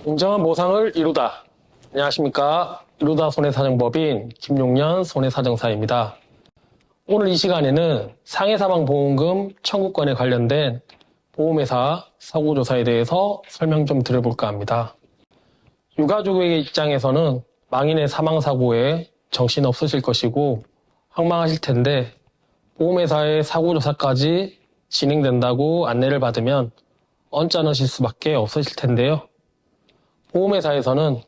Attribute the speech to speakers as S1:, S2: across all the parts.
S1: 인정한 보상을 이루다. 안녕하십니까. 이루다 손해사정법인 김용년 손해사정사입니다. 오늘 이 시간에는 상해사망보험금 청구권에 관련된 보험회사 사고조사에 대해서 설명 좀 드려볼까 합니다. 유가족의 입장에서는 망인의 사망사고에 정신 없으실 것이고 황망하실 텐데 보험회사의 사고조사까지 진행된다고 안내를 받으면 언짢으실 수밖에 없으실 텐데요. 보험회사에서는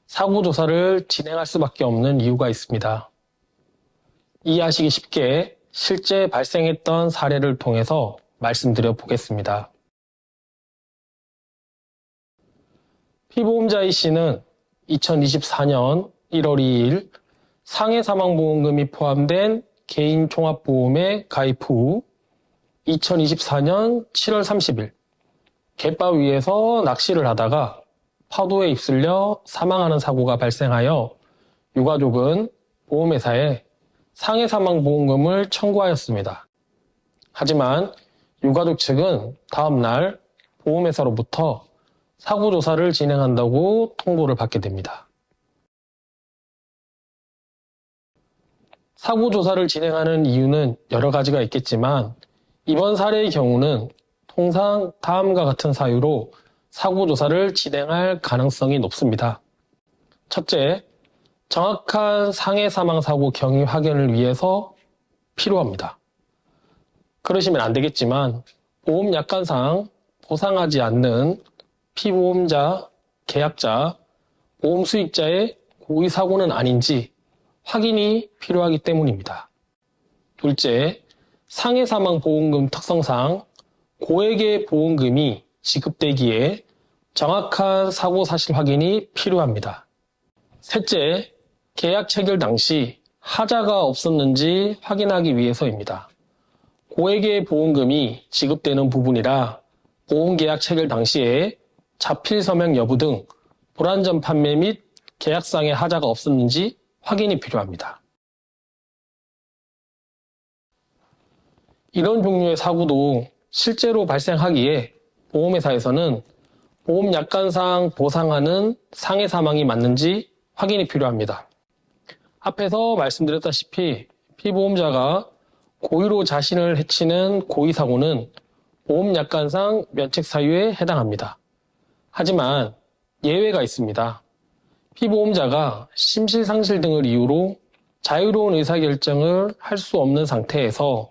S1: 사고조사를 진행할 수밖에 없는 이유가 있습니다. 이해하시기 쉽게 실제 발생했던 사례를 통해서 말씀드려 보겠습니다. 피보험자 A씨는 2024년 1월 2일 상해사망보험금이 포함된 개인종합보험에 가입 후 2024년 7월 30일 갯바 위에서 낚시를 하다가 파도에 휩쓸려 사망하는 사고가 발생하여 유가족은 보험회사에 상해사망보험금을 청구하였습니다. 하지만 유가족 측은 다음날 보험회사로부터 사고조사를 진행한다고 통보를 받게 됩니다. 사고조사를 진행하는 이유는 여러 가지가 있겠지만 이번 사례의 경우는 통상 다음과 같은 사유로 사고조사를 진행할 가능성이 높습니다. 첫째, 정확한 상해사망사고 경위 확인을 위해서 필요합니다. 그러시면 안 되겠지만 보험약관상 보상하지 않는 피보험자, 계약자, 보험수익자의 고의사고는 아닌지 확인이 필요하기 때문입니다. 둘째, 상해사망보험금 특성상 고액의 보험금이 지급되기에 정확한 사고 사실 확인이 필요합니다. 셋째, 계약 체결 당시 하자가 없었는지 확인하기 위해서입니다. 고액의 보험금이 지급되는 부분이라 보험계약 체결 당시에 자필 서명 여부 등 불완전 판매 및 계약상의 하자가 없었는지 확인이 필요합니다. 이런 종류의 사고도 실제로 발생하기에 보험회사에서는 보험약관상 보상하는 상해사망이 맞는지 확인이 필요합니다. 앞에서 말씀드렸다시피 피보험자가 고의로 자신을 해치는 고의사고는 보험약관상 면책사유에 해당합니다. 하지만 예외가 있습니다. 피보험자가 심실상실 등을 이유로 자유로운 의사결정을 할 수 없는 상태에서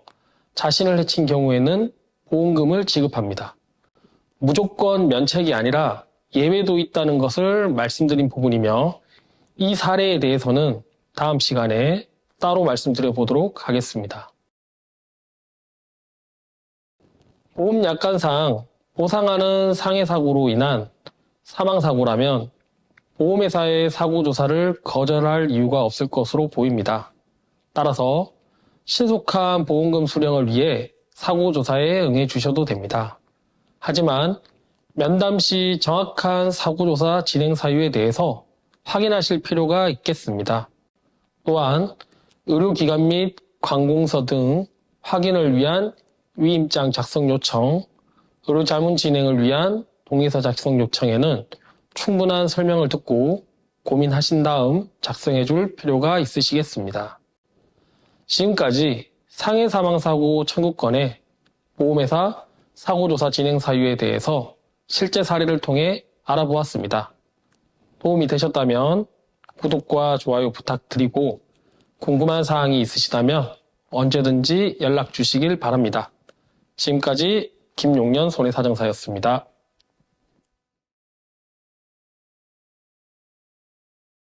S1: 자신을 해친 경우에는 보험금을 지급합니다. 무조건 면책이 아니라 예외도 있다는 것을 말씀드린 부분이며 이 사례에 대해서는 다음 시간에 따로 말씀드려 보도록 하겠습니다. 보험약관상 보상하는 상해사고로 인한 사망사고라면 보험회사의 사고조사를 거절할 이유가 없을 것으로 보입니다. 따라서 신속한 보험금 수령을 위해 사고조사에 응해 주셔도 됩니다. 하지만 면담 시 정확한 사고조사 진행 사유에 대해서 확인하실 필요가 있겠습니다. 또한 의료기관 및 관공서 등 확인을 위한 위임장 작성 요청, 의료자문 진행을 위한 동의서 작성 요청에는 충분한 설명을 듣고 고민하신 다음 작성해 줄 필요가 있으시겠습니다. 지금까지 상해사망사고 청구권의 보험회사 사고조사 진행 사유에 대해서 실제 사례를 통해 알아보았습니다. 도움이 되셨다면 구독과 좋아요 부탁드리고 궁금한 사항이 있으시다면 언제든지 연락 주시길 바랍니다. 지금까지 김용년 손해사정사였습니다.